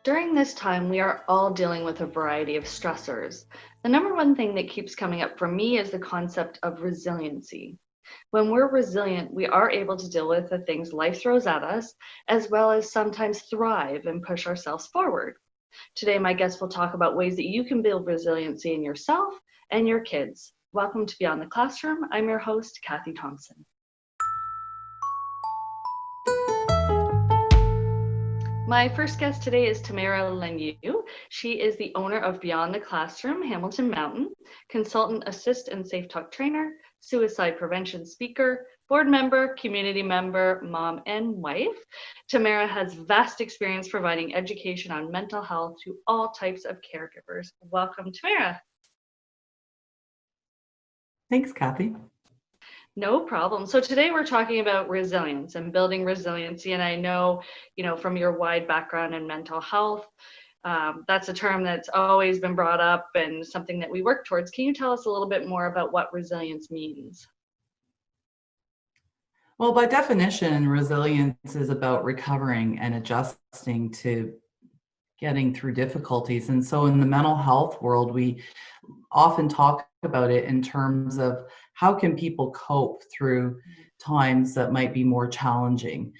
During this time, we are all dealing with a variety of stressors. The number one thing that keeps coming up for me is the concept of resiliency. When we're resilient, we are able to deal with the things life throws at us, as well as sometimes thrive and push ourselves forward. Today, my guest will talk about ways that you can build resiliency in yourself and your kids. Welcome to Beyond the Classroom. I'm your host, Cathy Thompson. My first guest today is Tamara Leniew. She is the owner of Beyond the Classroom, Hamilton Mountain, consultant assist and safe talk trainer, suicide prevention speaker, board member, community member, mom, and wife. Tamara has vast experience providing education on mental health to all types of caregivers. Welcome, Tamara. Thanks, Cathy. No problem. So today we're talking about resilience and building resiliency. And I know, from your wide background in mental health, that's a term that's always been brought up and something that we work towards. Can you tell us a little bit more about what resilience means? Well, by definition, resilience is about recovering and adjusting to getting through difficulties. And so in the mental health world, we often talk about it in terms of how can people cope through times that might be more challenging.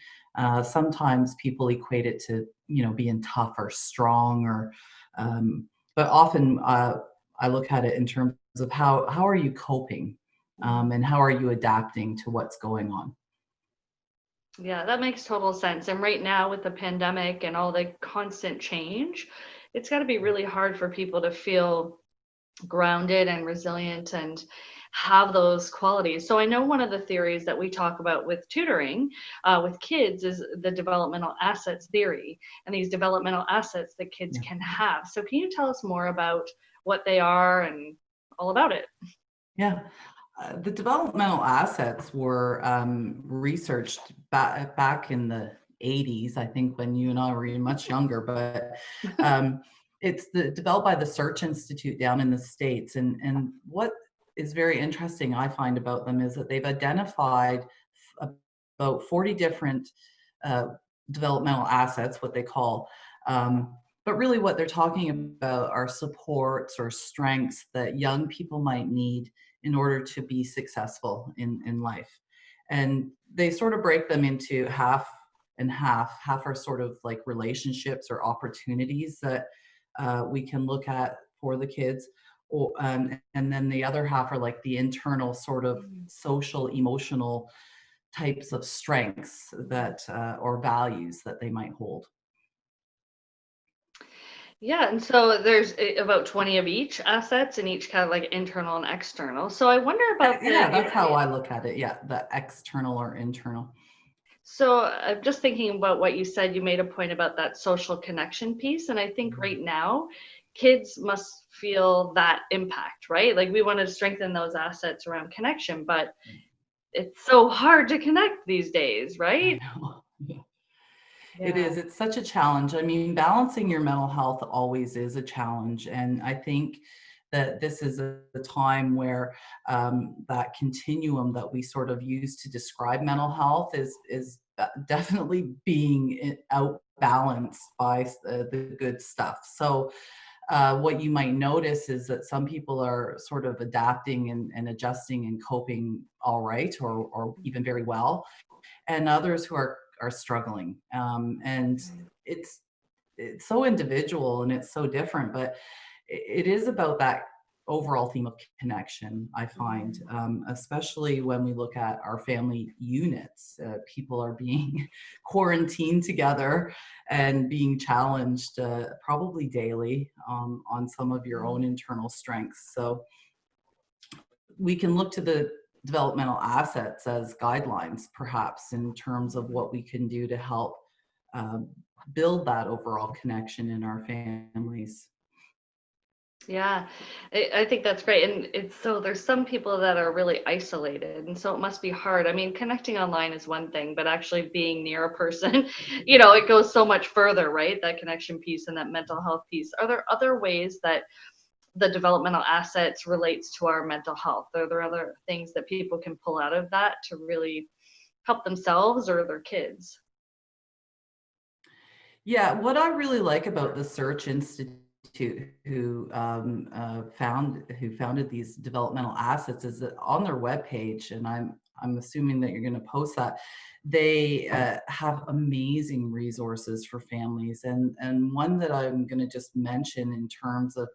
Sometimes people equate it to, being tough or strong, but often I look at it in terms of how are you coping, and how are you adapting to what's going on. Yeah, that makes total sense. And right now, with the pandemic and all the constant change, it's got to be really hard for people to feel grounded and resilient and have those qualities. So I know one of the theories that we talk about with tutoring with kids is the developmental assets theory, and these developmental assets that kids can have. So can you tell us more about what they are and all about it? Yeah. The developmental assets were researched back in the 80s, I think, when you and I were much younger, but it's developed by the Search Institute down in the States. And what is very interesting, I find, about them is that they've identified about 40 different developmental assets, what they call, but really what they're talking about are supports or strengths that young people might need in order to be successful in life. And they sort of break them into half and half. Half are sort of like relationships or opportunities that we can look at for the kids. And then the other half are like the internal sort of social, emotional types of strengths that or values that they might hold. Yeah, and so there's about 20 of each assets, and each kind of like internal and external. So I wonder about Yeah, that's how I look at it. Yeah, the external or internal. So I'm just thinking about what you said. You made a point about that social connection piece, and I think right now kids must feel that impact, right? Like we want to strengthen those assets around connection, but it's so hard to connect these days, right? I know. Yeah. It is. It's such a challenge. I mean, balancing your mental health always is a challenge. And I think that this is a time where that continuum that we sort of use to describe mental health is definitely being outbalanced by the good stuff. So what you might notice is that some people are sort of adapting and adjusting and coping all right, or even very well, and others who are struggling. And it's so individual and it's so different, but it is about that overall theme of connection, I find, especially when we look at our family units. People are being quarantined together and being challenged probably daily on some of your own internal strengths. So we can look to the developmental assets as guidelines, perhaps, in terms of what we can do to help build that overall connection in our families. Yeah, I think that's great. And it's so there's some people that are really isolated, and so it must be hard. I mean, connecting online is one thing, but actually being near a person, it goes so much further, right? That connection piece and that mental health piece. Are there other ways that the developmental assets relates to our mental health? Are there other things that people can pull out of that to really help themselves or their kids? Yeah, what I really like about the Search Institute, who founded these developmental assets, is that on their webpage, and I'm assuming that you're going to post that, they have amazing resources for families, and one that I'm going to just mention in terms of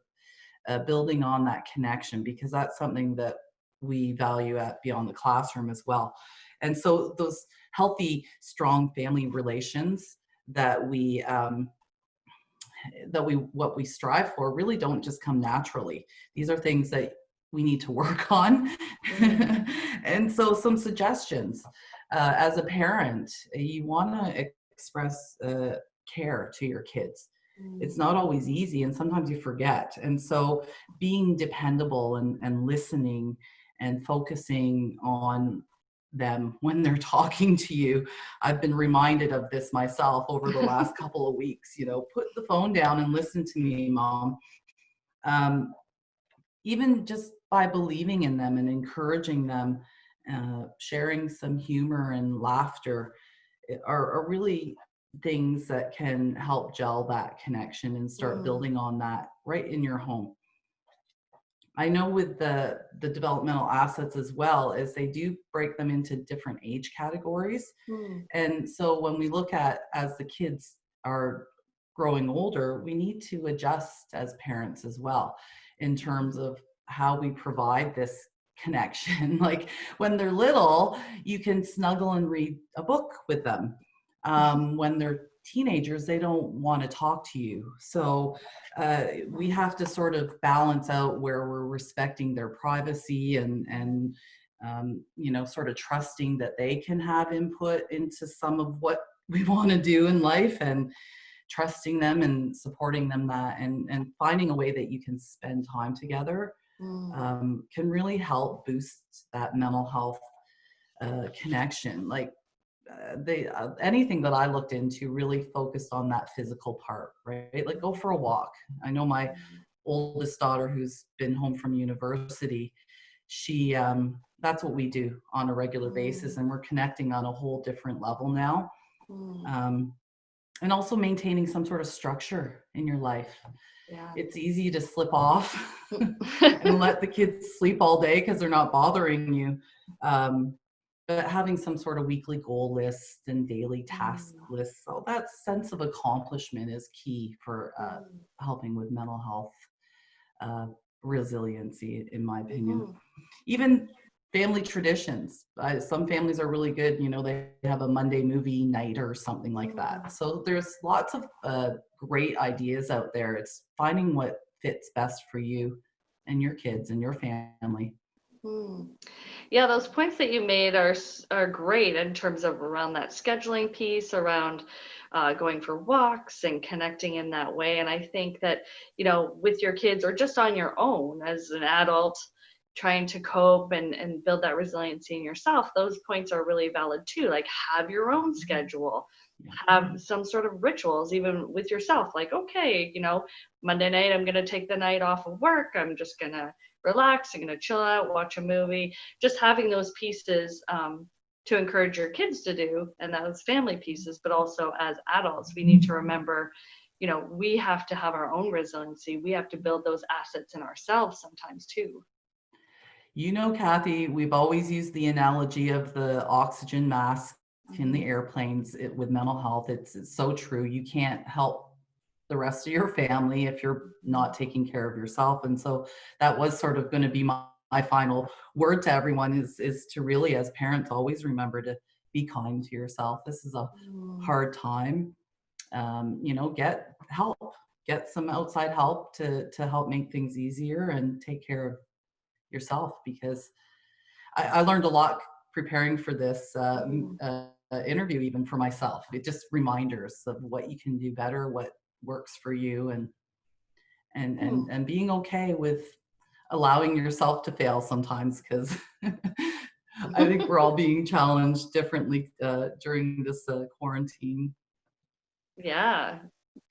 building on that connection, because that's something that we value at Beyond the Classroom as well. And so those healthy, strong family relations that we what we strive for really don't just come naturally. These are things that we need to work on. Mm, And so some suggestions, as a parent, you want to express care to your kids. It's mm, not always easy, and sometimes you forget. And so being dependable and listening and focusing on them when they're talking to you. I've been reminded of this myself over the last couple of weeks. Put the phone down and listen to me, mom. Um, Even just by believing in them and encouraging them, sharing some humor and laughter are really things that can help gel that connection and start mm, building on that right in your home. I know with the developmental assets as well, is they do break them into different age categories. mm, And so when we look at, as the kids are growing older, we need to adjust as parents as well in terms of how we provide this connection. Like when they're little, you can snuggle and read a book with them. When they're teenagers, they don't want to talk to you. So we have to sort of balance out where we're respecting their privacy and sort of trusting that they can have input into some of what we want to do in life, and trusting them and supporting them, that and finding a way that you can spend time together mm, can really help boost that mental health connection. Like they anything that I looked into really focused on that physical part, right? Like go for a walk. I know my oldest daughter, who's been home from university, she that's what we do on a regular basis, mm, and we're connecting on a whole different level now. mm. um, and also maintaining some sort of structure in your life. Yeah. It's easy to slip off and let the kids sleep all day because they're not bothering you. But having some sort of weekly goal list and daily task Mm, list, so that sense of accomplishment is key for mm, helping with mental health uh, resiliency, in my opinion. mhm, Even family traditions. Some families are really good. They have a Monday movie night or something like that. mm. So there's lots of great ideas out there. It's finding what fits best for you and your kids and your family. Mm. Yeah, those points that you made are great in terms of around that scheduling piece, around going for walks and connecting in that way. And I think that, with your kids or just on your own as an adult, trying to cope and build that resiliency in yourself, those points are really valid too. Like have your own schedule, Yeah. have some sort of rituals, even with yourself. Like, okay, Monday night, I'm going to take the night off of work. I'm just going to relax. I'm going to chill out, watch a movie. Just having those pieces to encourage your kids to do, and those family pieces, but also as adults, we need to remember, we have to have our own resiliency. We have to build those assets in ourselves sometimes too. Kathy, we've always used the analogy of the oxygen mask in the Mhm. airplanes with mental health. It's so true. You can't help the rest of your family if you're not taking care of yourself. And so that was sort of going to be my final word to everyone, is to really, as parents, always remember to be kind to yourself. This is a Mm, hard time. Get help, get some outside help to help make things easier and take care of yourself, because I learned a lot preparing for this mm, interview, even for myself. It just reminders of what you can do better, what works for you, mm. and being okay with allowing yourself to fail sometimes, because I think we're all being challenged differently during this quarantine. Yeah.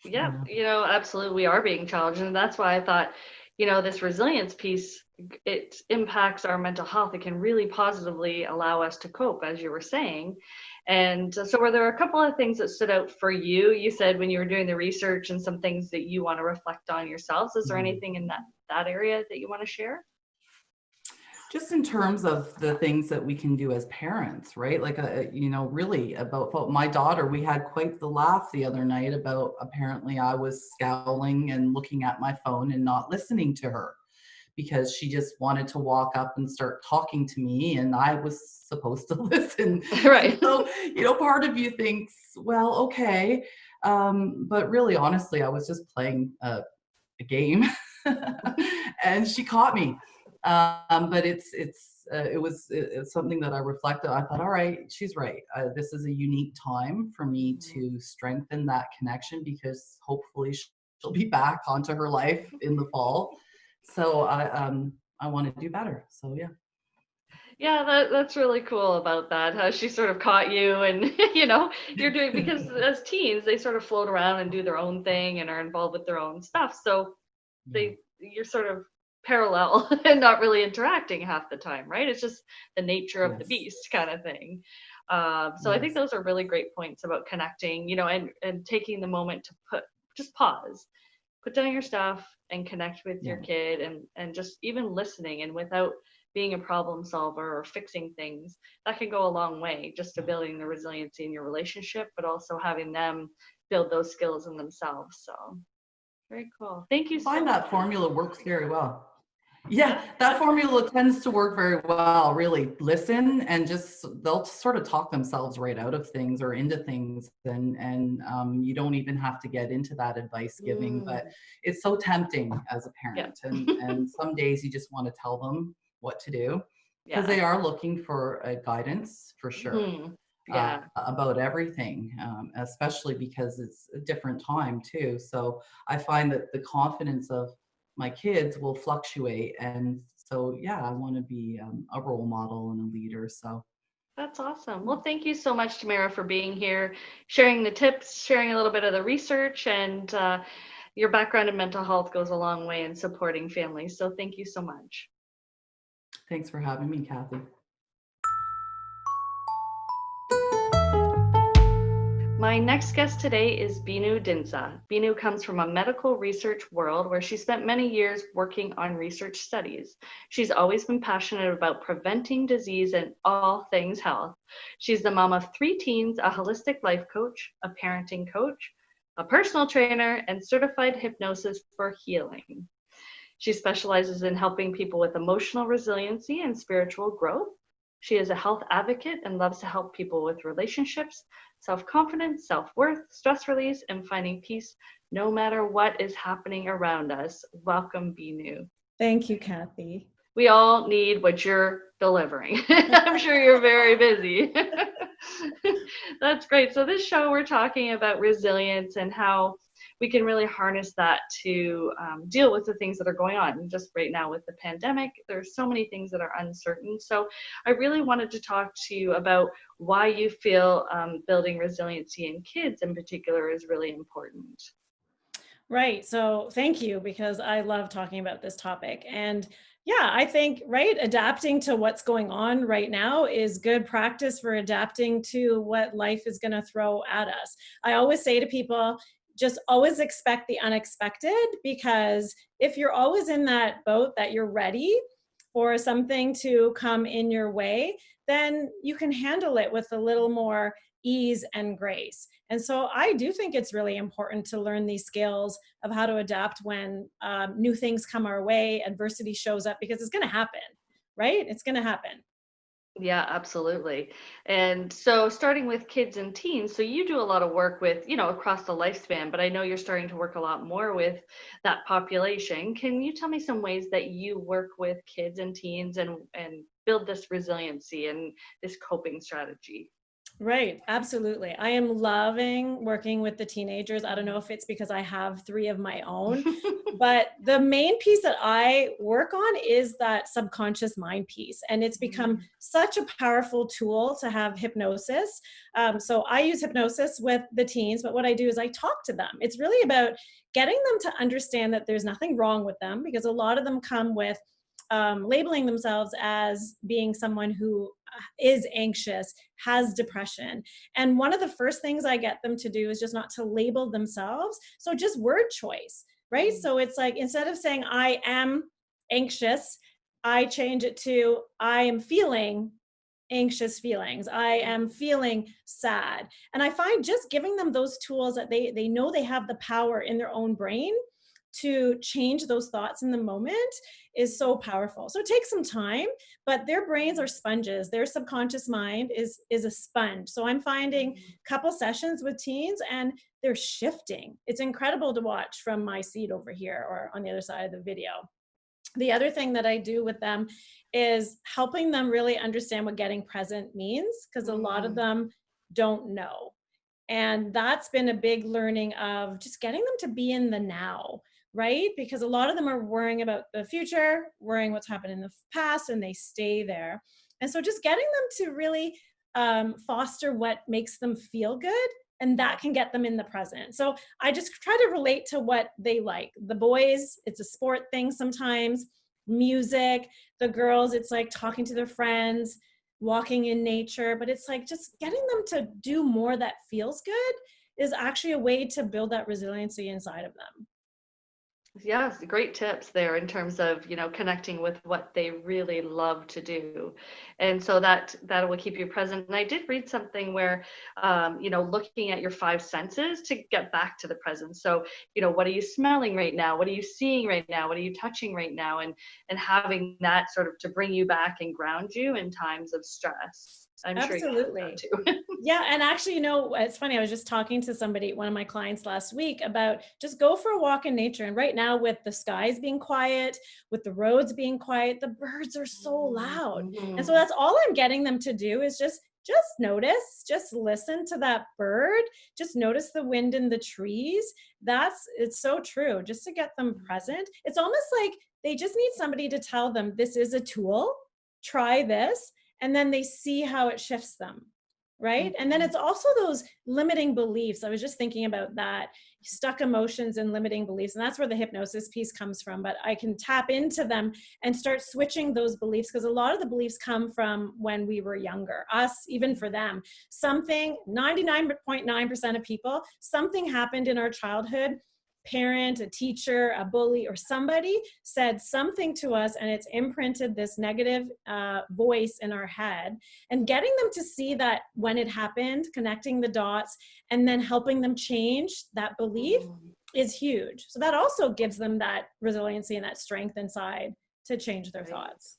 Yeah, Yeah. absolutely, we are being challenged, and that's why I thought, this resilience piece, it impacts our mental health. It can really positively allow us to cope, as you were saying. And so were there a couple of things that stood out for you? You said when you were doing the research and some things that you want to reflect on yourselves. Is there Mhm. anything in that area that you want to share? Just in terms of the things that we can do as parents, right? Like, really about my daughter, we had quite the laugh the other night about apparently I was scowling and looking at my phone and not listening to her because she just wanted to walk up and start talking to me and I was supposed to listen. And Right. so, part of you thinks, well, okay. But really, honestly, I was just playing a game and she caught me. But it's something that I reflected. I thought, all right, she's right. This is a unique time for me Mhm. to strengthen that connection because hopefully she'll be back onto her life in the fall. So I want to do better. So yeah. Yeah, that's really cool about that. How she sort of caught you, and you're doing, because as teens they sort of float around and do their own thing and are involved with their own stuff. So Yeah. you're sort of parallel and not really interacting half the time, right? It's just the nature of the Yes. beast kind of thing. So I think Yes. those are really great points about connecting, and taking the moment to just pause, put down your stuff and connect with your Yeah. kid, and just even listening, and without being a problem solver or fixing things, that can go a long way just to Yeah. building the resiliency in your relationship, but also having them build those skills in themselves. So very cool. Thank you I find so that much. formula works very well. Yeah, Yeah, that that's formula tends to work very well. Really listen and just they'll sort of talk themselves right out of things or into things, and you don't even have to get into that advice giving. But mm, it's so tempting as a yeah. parent, and some days you just want to tell them what to do because Yeah. they are looking for guidance for sure Hmm. Yeah. about everything, especially because it's a different time too. So I find that the confidence of my kids will fluctuate. And so, yeah, I want to be a role model and a leader. So, That's awesome. Well, thank you so much, Tamara, for being here, sharing the tips, sharing a little bit of the research, and your background in mental health goes a long way in supporting families. So thank you so much. thanks for having me, Cathy. My next guest today is Binu Dhindsa. Binu comes from a medical research world where she spent many years working on research studies. She's always been passionate about preventing disease and all things health. She's the mom of 3 teens, a holistic life coach, a parenting coach, a personal trainer, and certified hypnosis for healing. She specializes in helping people with emotional resiliency and spiritual growth. She is a health advocate and loves to help people with relationships, self confidence, self worth, stress release, and finding peace no matter what is happening around us. Welcome, Binu. Thank you, Cathy. We all need what you're delivering. I'm sure you're very busy. That's great. So, this show, we're talking about resilience and how we can really harness that to deal with the things that are going on. Just right now with the pandemic, there's so many things that are uncertain. So, I really wanted to talk to you about why you feel building resiliency in kids in particular is really important. Right. So thank you because I love talking about this topic. And yeah, I think, right, adapting to what's going on right now is good practice for adapting to what life is going to throw at us. I always say to people, just always expect the unexpected, because if you're always in that boat that you're ready for something to come in your way, then you can handle it with a little more ease and grace. And so I do think it's really important to learn these skills of how to adapt when new things come our way, adversity shows up, because it's going to happen, right? It's going to happen. Yeah, absolutely. And so starting with kids and teens, so you do a lot of work with, across the lifespan, but I know you're starting to work a lot more with that population. Can you tell me some ways that you work with kids and teens and build this resiliency and this coping strategy? Right, absolutely. I am loving working with the teenagers. I don't know if it's because I have 3 of my own, but the main piece that I work on is that subconscious mind piece. And it's become such a powerful tool to have hypnosis. So I use hypnosis with the teens, but what I do is I talk to them. It's really about getting them to understand that there's nothing wrong with them, because a lot of them come with labeling themselves as being someone who is anxious, has depression. And one of the first things I get them to do is just not to label themselves. So just word choice, right? So it's like, instead of saying I am anxious, I change it to I am feeling anxious feelings. I am feeling sad. And I find just giving them those tools that they know they have the power in their own brain to change those thoughts in the moment is so powerful. So it takes some time, but their brains are sponges. Their subconscious mind is a sponge. So I'm finding a couple sessions with teens and they're shifting. It's incredible to watch from my seat over here or on the other side of the video. The other thing that I do with them is helping them really understand what getting present means, because a lot of them don't know. And that's been a big learning of just getting them to be in the now, right? Because a lot of them are worrying about the future, worrying what's happened in the past, and they stay there. And so just getting them to really foster what makes them feel good, and that can get them in the present. So I just try to relate to what they like. The boys, it's a sport thing sometimes, music. The girls, it's like talking to their friends, walking in nature. But it's like just getting them to do more that feels good is actually a way to build that resiliency inside of them. Yes, great tips there in terms of, connecting with what they really love to do. And so that will keep you present. And I did read something where, looking at your five senses to get back to the present. So, what are you smelling right now? What are you seeing right now? What are you touching right now? And having that sort of to bring you back and ground you in times of stress. I'm sure you have that Absolutely. too. Yeah. And actually, it's funny. I was just talking to somebody, one of my clients last week, about just go for a walk in nature. And right now, with the skies being quiet, with the roads being quiet, the birds are so loud. And so that's all I'm getting them to do is just notice, just listen to that bird, just notice the wind in the trees. It's so true. Just to get them present. It's almost like they just need somebody to tell them this is a tool, try this, and then they see how it shifts them. Right. And then it's also those limiting beliefs. I was just thinking about that, stuck emotions and limiting beliefs. And that's where the hypnosis piece comes from. But I can tap into them and start switching those beliefs, because a lot of the beliefs come from when we were younger, us, even for them. 99.9% of people, something happened in our childhood. Parent, a teacher, a bully, or somebody said something to us, and it's imprinted this negative voice in our head. And getting them to see that when it happened, connecting the dots, and then helping them change that belief is huge. So that also gives them that resiliency and that strength inside to change their thoughts.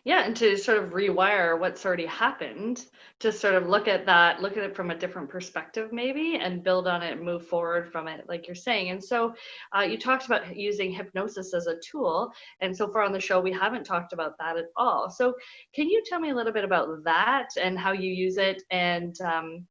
Yeah, and to sort of rewire what's already happened, to sort of look at it from a different perspective maybe, and build on it and move forward from it, like you're saying. And so you talked about using hypnosis as a tool, and so far on the show we haven't talked about that at all. So can you tell me a little bit about that and how you use it? And I'm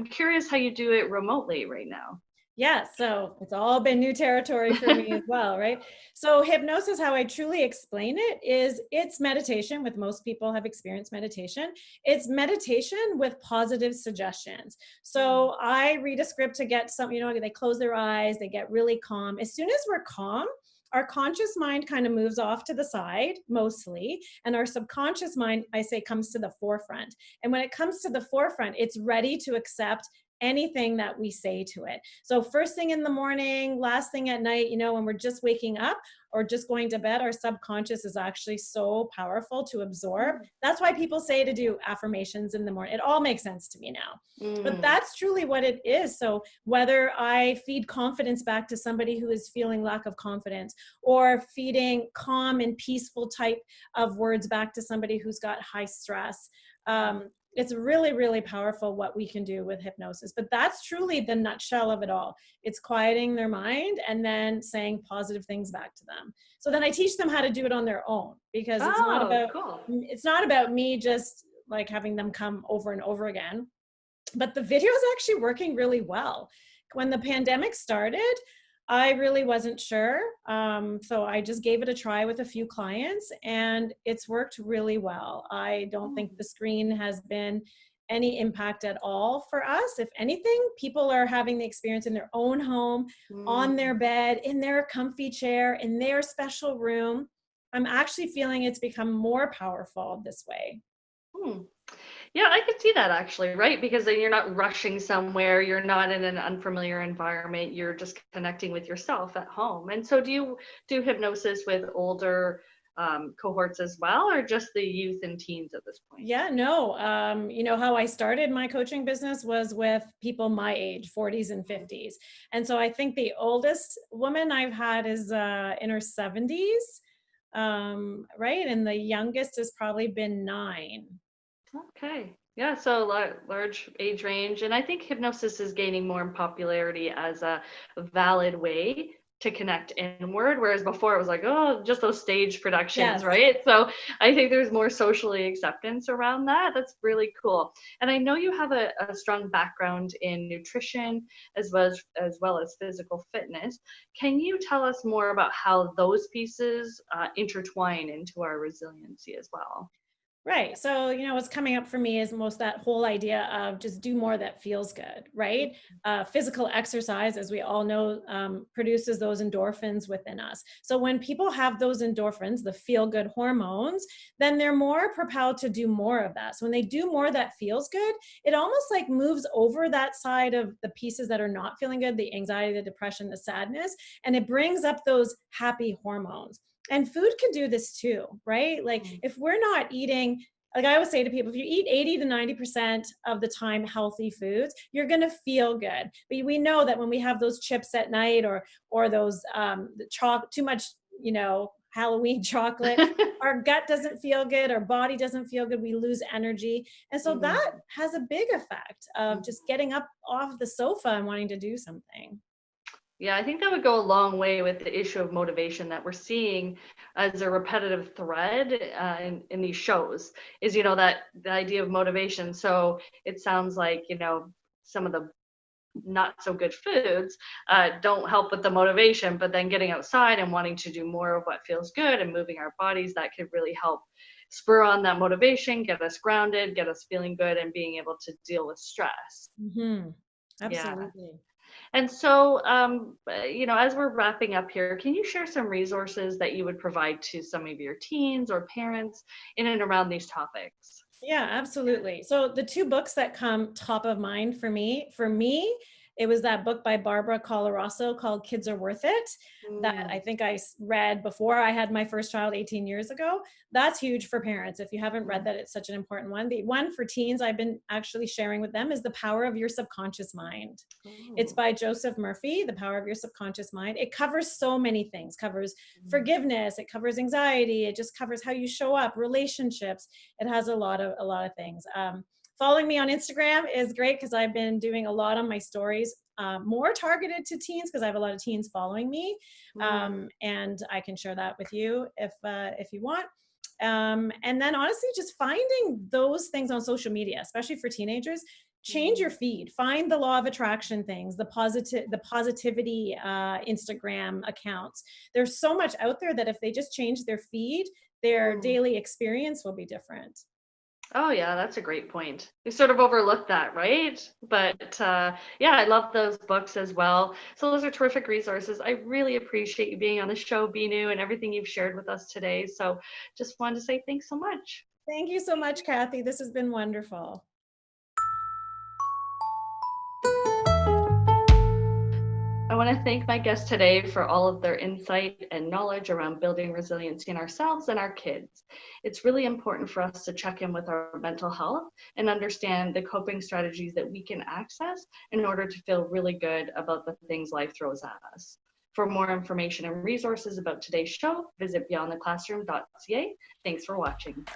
curious how you do it remotely right now. Yeah, so it's all been new territory for me as well, right? So hypnosis, how I truly explain it is it's meditation. With most people have experienced meditation. It's meditation with positive suggestions. So I read a script to get some, they close their eyes, they get really calm. As soon as we're calm, our conscious mind kind of moves off to the side mostly, and our subconscious mind, I say, comes to the forefront. And when it comes to the forefront, it's ready to accept anything that we say to it. So first thing in the morning, last thing at night, when we're just waking up or just going to bed, our subconscious is actually so powerful to absorb. That's why people say to do affirmations in the morning. It all makes sense to me now. But that's truly what it is. So whether I feed confidence back to somebody who is feeling lack of confidence, or feeding calm and peaceful type of words back to somebody who's got high stress, it's really, really powerful what we can do with hypnosis. But that's truly the nutshell of it all. It's quieting their mind and then saying positive things back to them. So then I teach them how to do it on their own, because it's not about me just like having them come over and over again. but the video is actually working really well. When the pandemic started, I really wasn't sure. So I just gave it a try with a few clients, and it's worked really well. I don't think the screen has been any impact at all for us. If anything, people are having the experience in their own home, on their bed, in their comfy chair, in their special room. I'm actually feeling it's become more powerful this way. Yeah, I could see that actually, right? Because then you're not rushing somewhere, you're not in an unfamiliar environment, you're just connecting with yourself at home. And so do you do hypnosis with older cohorts as well, or just the youth and teens at this point? Yeah, no. You know, how I started my coaching business was with people my age, 40s and 50s. And so I think the oldest woman I've had is in her 70s, right? And the youngest has probably been 9. Okay. Yeah, so large age range. And I think hypnosis is gaining more popularity as a valid way to connect inward, whereas before it was like, oh, just those stage productions, Yes. right? So I think there's more socially acceptance around that. That's really cool. And I know you have a strong background in nutrition as well as physical fitness. Can you tell us more about how those pieces intertwine into our resiliency as well? Right. So, you know, what's coming up for me is most that whole idea of just do more that feels good, right? Physical exercise, as we all know, produces those endorphins within us. So when people have those endorphins, the feel good hormones, then they're more propelled to do more of that. So when they do more that feels good, it almost like moves over that side of the pieces that are not feeling good, the anxiety, the depression, the sadness, and it brings up those happy hormones. And food can do this too, right? Like if we're not eating, like I always say to people, if you eat 80 to 90% of the time healthy foods, you're going to feel good. But we know that when we have those chips at night or those too much, you know, Halloween chocolate, our gut doesn't feel good, our body doesn't feel good, we lose energy. And so that has a big effect of just getting up off the sofa and wanting to do something. Yeah, I think that would go a long way with the issue of motivation that we're seeing as a repetitive thread in these shows is, that the idea of motivation. So it sounds like, some of the not so good foods don't help with the motivation, but then getting outside and wanting to do more of what feels good and moving our bodies, that could really help spur on that motivation, get us grounded, get us feeling good and being able to deal with stress. Yeah. Absolutely. And so, as we're wrapping up here, can you share some resources that you would provide to some of your teens or parents in and around these topics? Yeah, absolutely. So the 2 books that come top of mind for me, it was that book by Barbara Coloroso called Kids Are Worth It that I think I read before I had my first child 18 years ago. That's huge for parents. If you haven't read that, it's such an important one. The one for teens I've been actually sharing with them is The Power of Your Subconscious Mind. It's by Joseph Murphy, The Power of Your Subconscious Mind. It covers so many things. Covers forgiveness, it covers anxiety, it just covers how you show up, relationships. It has a lot of things. Following me on Instagram is great because I've been doing a lot on my stories, more targeted to teens because I have a lot of teens following me, and I can share that with you if you want. And then honestly, just finding those things on social media, especially for teenagers. Change your feed. Find the law of attraction things, the positivity Instagram accounts. There's so much out there that if they just change their feed, their daily experience will be different. Oh, yeah, that's a great point. We sort of overlooked that, right? But yeah, I love those books as well. So those are terrific resources. I really appreciate you being on the show, Binu, and everything you've shared with us today. So just wanted to say thanks so much. Thank you so much, Cathy. This has been wonderful. I want to thank my guests today for all of their insight and knowledge around building resiliency in ourselves and our kids. It's really important for us to check in with our mental health and understand the coping strategies that we can access in order to feel really good about the things life throws at us. For more information and resources about today's show, visit beyondtheclassroom.ca. Thanks for watching.